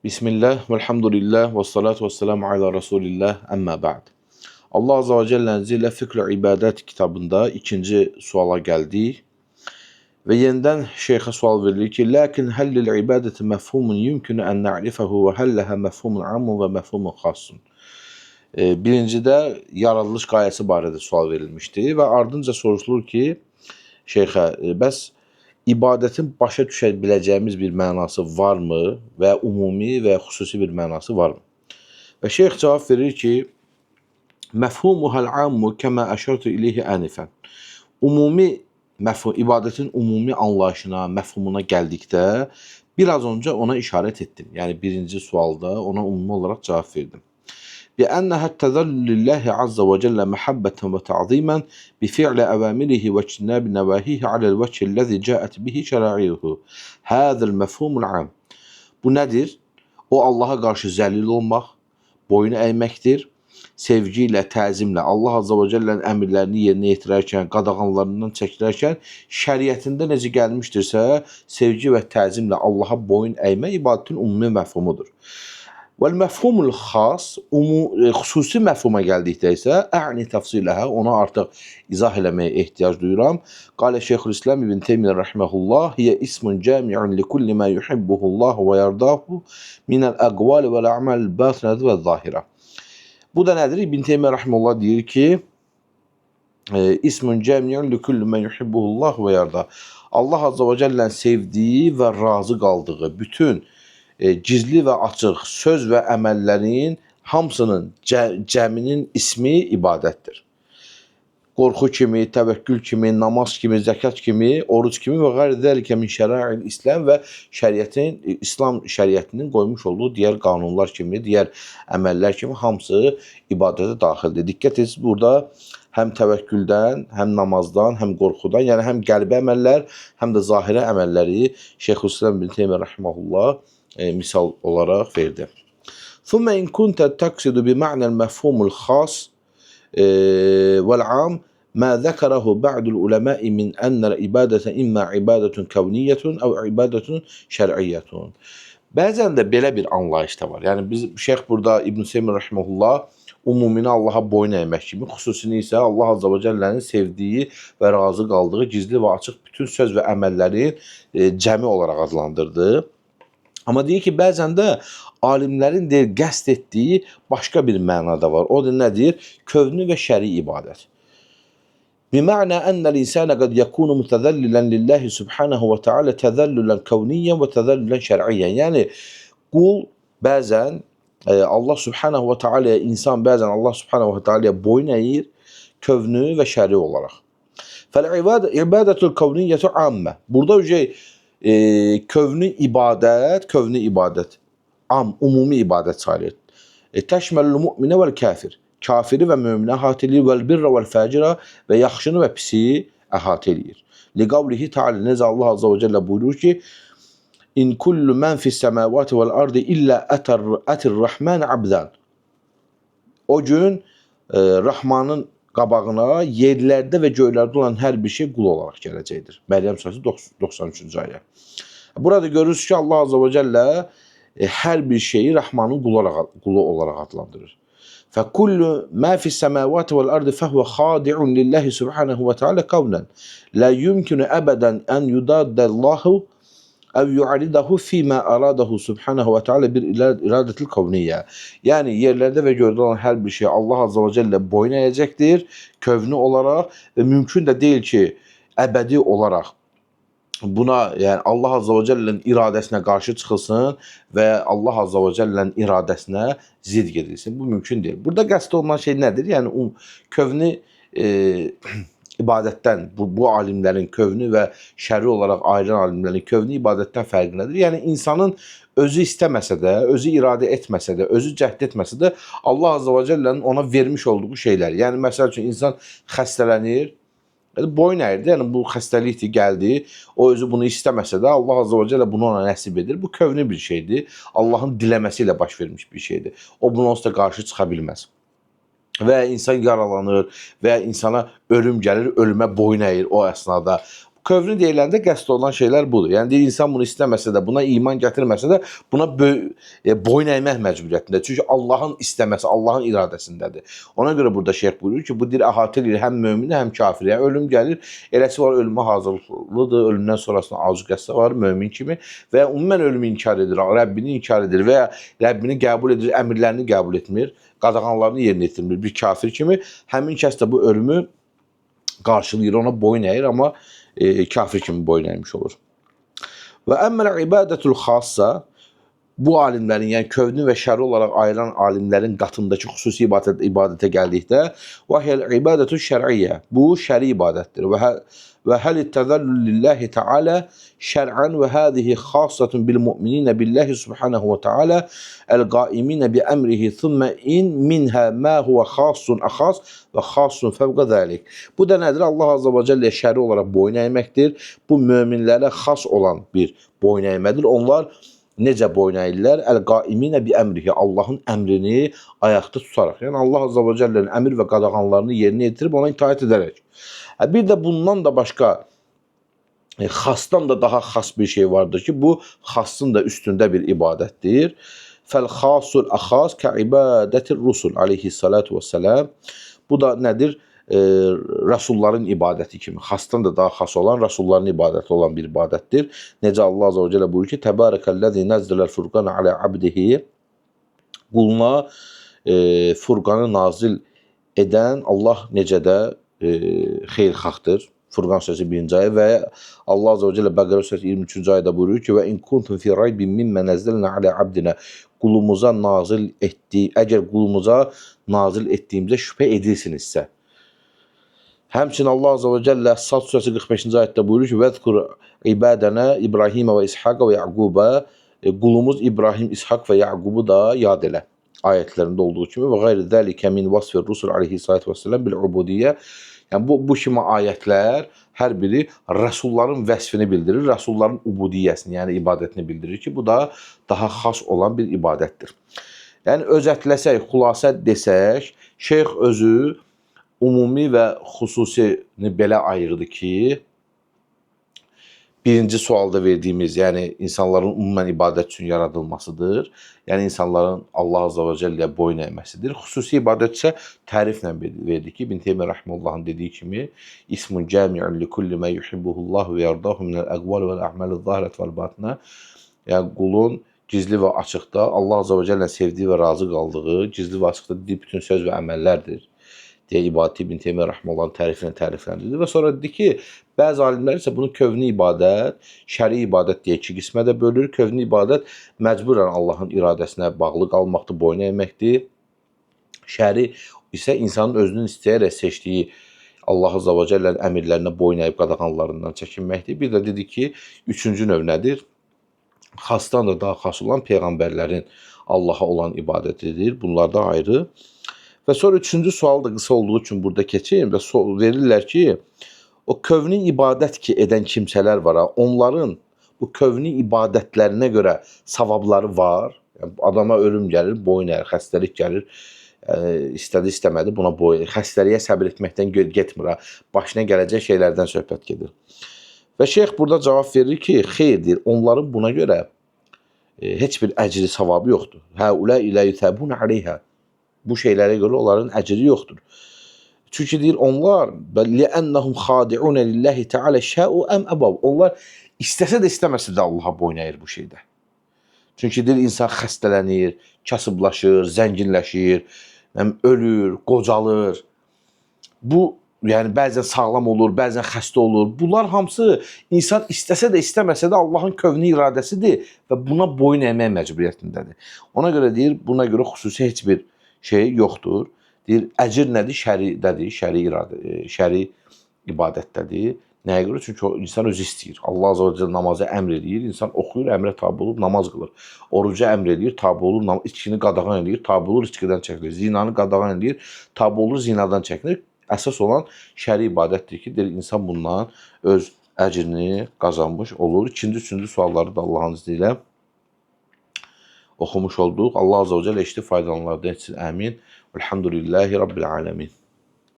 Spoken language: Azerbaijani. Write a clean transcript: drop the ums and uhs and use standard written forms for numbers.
Bismillah, velhamdülillah, və salatu və selamu ala Rasulillah, əmmə ba'd. Allah Azze və Cəllənin izniyle Fiqh-ül İbadət kitabında ikinci suala gəldik. Və yenidən şeyxə sual verilir ki, Lakin həllil ibadəti məfhumun yumkinu ən na'rifəhu və həlləha məfhumun amun və məfhumun xasun. Birincidə yaradılış qayəsi barədə sual verilmişdi və ardınca soruşulur ki, şeyxə, bəs ibadətin başa düşə biləcəyimiz bir mənası varmı və ümumi və xüsusi bir mənası varmı? Və şeyx cavab verir ki, məfhumuhəl ammu kəmə əşərtu ileyhi ənifən. Ümumi məfhum, ibadətin ümumi anlayışına, məfhumuna gəldikdə biraz öncə ona işarət etdim. Yəni birinci sualda ona ümumi olaraq cavab verdim. بأنها التذلل لله عز وجل محبة وتعظيما بفعل أوامره واجتناب نواهيه على الوجه الذي جاءت به شرائعه. هذا المفهوم العام. Bu nədir? O Allaha qarşı zəlil olmaq, boyun əyməkdir. Sevgi ilə, təzimlə Allah Azze və Cəllənin əmirlərini yerinə yetirərkən, qadağanlarından çəkilərkən şəriətində necə gəlmişdirsə, sevgi və təzimlə Allaha boyun əymək ibadətin ümumi məfhumudur. Vəl-məfhumul xas, xüsusi məfhuma gəldikdə isə, əni təfsiləhə, ona artıq izah eləməyə ehtiyac duyuram. Qalə Şeyxülislam İbn Teymiyyə rəhməhullah, hiyə ismun cəmi'un li kulli mə yuhibbuhullah və yardahu minəl əqvali vəl-əməl bətinədi və zahirə. Bu da nədir? İbn Teymiyyə rəhməhullah deyir ki, ismun cəmi'un li kulli mə yuhibbuhullah və yardahu. Allah Azze və Cəllənin sevdiyi və razı qaldığı bütün gizli və açıq söz və əməllərin hamısının cəminin ismi ibadətdir. Qorxu kimi, təvəkkül kimi, namaz kimi, zəkat kimi, oruc kimi və qeyri-dəlikə min şərail İslam və İslam şəriətinin qoymuş olduğu digər qanunlar kimi, digər əməllər kimi hamısı ibadətə daxildir. Diqqət edin, burada həm təvəkküldən, həm namazdan, həm qorxudan, yəni həm qəlbi əməllər, həm də zahirə əməlləri Şeyxülislam İbn Teymiyyə rəhməhullah misal olarak verdi. ثم إن كنت تقصد بمعنى المفهوم الخاص والعام ما ذكره بعض العلماء من أن العبادة إما عبادة كونية أو عبادة شرعية. Bəzən də belə bir anlayış da var. Yəni biz şeyx burada İbn Teymiyyə rəhməhullah ümumini Allaha boyun əymək kimi, xüsusini isə Allah Azze və Cəllənin sevdiyi və razı qaldığı gizli və açıq bütün söz və əməllərin cəmi olaraq adlandırdı. Amma deyir ki, bəzən də alimlərin qəsd etdiyi başqa bir mənada var. O da nədir? Kövni və şəri ibadət. Bima'na ennel insana qad yakunu mutazallilan lillahi subhanahu və taala tazallulan kavniyan və tazallulan şər'iyyan. Yəni qul bəzən Allah subhanahu və taalaya, insan bəzən Allah subhanahu və taalaya boyun əyir kövni və şəri olaraq. Fəl-ibadətul kavniyyətu ammə. Burada kövni ibadət, ümumi ibadət sayılır. Təşməlül müminə vəl kafir. Kafiri və möminə əhatə eləyir, vəl birrə vəl fəcirə və yaxşını və pisi əhatə eləyir. Liqavlihi Teala, necə Allah Azze və Cəllə buyurur ki, İn kullu mən fis-səmavati vəl ardı illə ətir-rəhmən abdən. O gün Rahmanın qabağına yerlərdə və göylərdə olan hər bir şey qul olaraq gələcəkdir. Məryəm surəsi 93-cü ayə. Burada görürüz ki, Allah Azze və Cəllə hər bir şeyi Rahmanın qulu olaraq adlandırır. فَكُلُّ مَا فِي السَّمَاوَاتِ وَالْأَرْضِ فَهُوَ خَاضِعٌ لِلَّهِ سُبْحَانَهُ وَتَعَالَى قَوْلًا لَا يُمْكِنُ أَبَدًا أَنْ يُضَادَّ اللّٰهُ أَوْ يُعْرِضَهُ فِي مَا أَرَادَهُ سُبْحَانَهُ وَتَعَالَى بِالْإِرَادَةِ الْكَوْنِيَّةِ. Yəni yerlərdə və göydə olan hər bir şey Allah Azze və Cəllə boyun əyəcəkdir, kövni olaraq və mümkün də deyil ki, əbədi olaraq buna, yəni Allah Azze və Cəllənin iradəsinə qarşı çıxılsın və Allah Azze və Cəllənin iradəsinə zid gedilsin. Bu mümkün deyil. Burada qəsd olunan şey nədir? Yəni kövni ibadətdən, bu alimlərin kövni və şəri olaraq ayıran alimlərin kövni ibadətdən fərqi nədir? Yəni insanın özü istəməsə də, özü iradə etməsə də, özü cəhd etməsə də Allah Azze və Cəllənin ona vermiş olduğu şeylər. Yəni məsəl üçün insan xəstələnir, boyun əyirdi, yəni bu xəstəlikdir, gəldi, o özü bunu istəməsə də Allah Azze və Cəllə bunu ona nəsib edir. Bu kövni bir şeydir, Allahın diləməsi ilə baş vermiş bir şeydir. O buna onsuz da qarşı çıxa bilməz. Və insan yaralanır və insana ölüm gəlir, ölümə boyun əyir o əsnada. Kövni deyiləndə qəsd olunan şeylər budur. Yəni deyir, insan bunu istəməsə də, buna iman gətirməsə də, buna boyun əymək məcburiyyətindədir. Çünki Allahın istəməsi, Allahın iradəsindədir. Ona görə burada şeyx buyurur ki, bu dil əhatə edir həm mömini, həm kafiri. Yəni ölüm gəlir, eləsi var ölümə hazırlıqlıdır, ölümdən sonrasında azu qəssə var mömin kimi və ya ümumən ölümü inkar edir, Rəbbini inkar edir və ya Rəbbini qəbul edir, əmrlərini qəbul etmir, qadağanlarını yerinə yetirmir bir kafir kimi. Həmin kəs də bu ölümü qarşılayır, ona boyun əyir, amma kafir kimi boyun əymiş olur. Və əmməl ibadətul xassa, bu alimlərin, yəni kövni və şəri olaraq ayrılan alimlərin qatındakı xüsusi ibadətə gəldikdə, və hiyəl ibadətu şər'iyyə, bu şəri ibadətdir. Və həl təzəllül lillahi teala şər'an və həzihi xassatun bil mu'mininə billahi subhanahu və teala el-qaiminə bi əmrihi thumma in minhə mə huvə xassun əxas və xassun fəvqə zəlik. Bu da nədir? Allah Azza və Cəllə şəri olaraq boyun əyməkdir. Bu möminlərə xas olan bir boyun əymədir. Onlar necə boyun əyirlər? Əl-qaiminə bi əmrihi, Allahın əmrini ayaqda tutaraq. Yəni Allah Azza və Cəllənin əmr və qadağanlarını yerinə yetirib ona itaat edərək. Bir də bundan da başqa xasdan da daha xas bir şey vardır ki, bu xasın da üstündə bir ibadətdir. Fəl-xasul əxas kə-ibadətir rusul aleyhissalatu vesselam. Bu da nədir? Rəsulların ibadəti kimi, xasdan da daha xas olan, rəsulların ibadəti olan bir ibadətdir. Necə Allah Azza və Cəllə buyurur ki, Təbarəkəlləzi nəzzələl furqana alə abdihi, quluna Furqanı nazil edən Allah necə də xeyirxahdır. Furqan sözü 1-ci ayə və Allah Azza və Cəllə Bəqərə surəsi 23-cü ayədə buyurur ki, və in kuntum fi raybin mimmə nəzzəlnə alə abdinə, qulumuza nazil etdiyi, əgər qulumuza nazil etdiyimizə şübhə edirsinizsə. Həmçinin Allah Azza və Cəllə Sad surəsi 45-ci ayətdə buyurur ki, vəzkur ibadənə İbrahimə və İshaqə və Yaqubə, qulumuz İbrahim, İshaq və Yaqubu da yad elə. Ayətlərində olduğu kimi və qeyri zəlikə min vasfir rusul aleyhissalatu vesselam bil ubudiyyə. Yəni bu kimi ayətlər hər biri rəsulların vəsfini bildirir, rəsulların ubudiyyəsini, yəni ibadətini bildirir ki, bu da daha xas olan bir ibadətdir. Yəni özətləsək, xülasə desək, şeyx özü ümumi və xüsusini belə ayırdı ki, birinci sualda verdiyimiz, yəni insanların ümumən ibadət üçün yaradılmasıdır. Yəni insanların Allah Azza və Cəlləyə boyun əyməsidir. Xüsusi ibadət isə təriflə verdi ki, İbn Teymiyyə Rəhməhullahın dediyi kimi, İsmun cəmi'un li kulli mə yuhibbuhullahu və yardahu minəl əqval və ə'məl zahirət vəl batinə. Yəni qulun gizli və açıqda Allah Azza və Cəllənin sevdiyi və razı qaldığı, gizli və açıqda dediyi bütün söz və əməllərdir deyə ibadəti İbn Teymiyyə Rəhməhullahın tərifləndirdi. Və sonra dedi ki, bəzi alimlər isə bunu kövni ibadət, şəri ibadət deyə iki qismə də bölür. Kövni ibadət məcburən Allahın iradəsinə bağlı qalmaqdır, boyun əyməkdir. Şəri isə insanın özünün istəyərək seçdiyi Allah Azza və Cəllənin əmirlərinə boyun əyib qadağanlarından çəkinməkdir. Bir də dedi ki, üçüncü növ nədir? Xasdan da daha xas olan peyğəmbərlərin Allaha olan ibadətidir. Bunlar da ayrı. Və sonra üçüncü sual da qısa olduğu üçün burada keçeyim və verirlər ki, o kövni ibadət ki edən kimsələr var, onların bu kövni ibadətlərinə görə savabları var. Yəni, adama ölüm gəlir, boyun əyir, xəstəlik gəlir, istədi istəmədi buna boyun əyir. Xəstəliyə səbir etməkdən getmir, başına gələcək şeylərdən söhbət gedir. Və şeyx burada cavab verir ki, xeyirdir, onların buna görə heç bir əcri savabı yoxdur. Həulə ilə yutəbun aleyhə. Bu şeylərə görə onların əcri yoxdur. Çünki deyir, onlar لِأَنَّهُمْ خَادِعُونَ لِلَّهِ تَعَالَ شَاءُ أَمْ أَبَوْ. Onlar istəsə də istəməsə də Allaha boyun əyir bu şeydə. Çünki deyir, insan xəstələnir, kasıblaşır, zənginləşir, ölür, qocalır. Bu, yəni bəzən sağlam olur, bəzən xəstə olur. Bunlar hamısı insan istəsə də istəməsə də Allahın kövni iradəsidir və buna boyun əymək məcburiyyətindədir. Ona görə deyir, buna görə xüsusi heç bir şey yoxdur. Deyir, əcir nədir? Şəridədir, şəri ibadətdədir. Nəyə görə? Çünki o insan özü istəyir. Allah Azza və Cəllə namazı əmr edir, insan oxuyur, əmrə tabi olub namaz qılır. Oruca əmr edir, tabi olur, içkini qadağan edir, tabi olur, içkidən çəkilir. Zinanı qadağan edir, tabi olur, zinadan çəkilir. Əsas olan şəri ibadətdir ki, deyir, insan bundan öz əcrini qazanmış olur. İkinci, üçüncü sualları da Allahın izni ilə oxumuş olduq. Allah Azza və Cəllə eşitib faydalanlardan etsin. Əmin. Elhamdülillahi Rabbil alemin.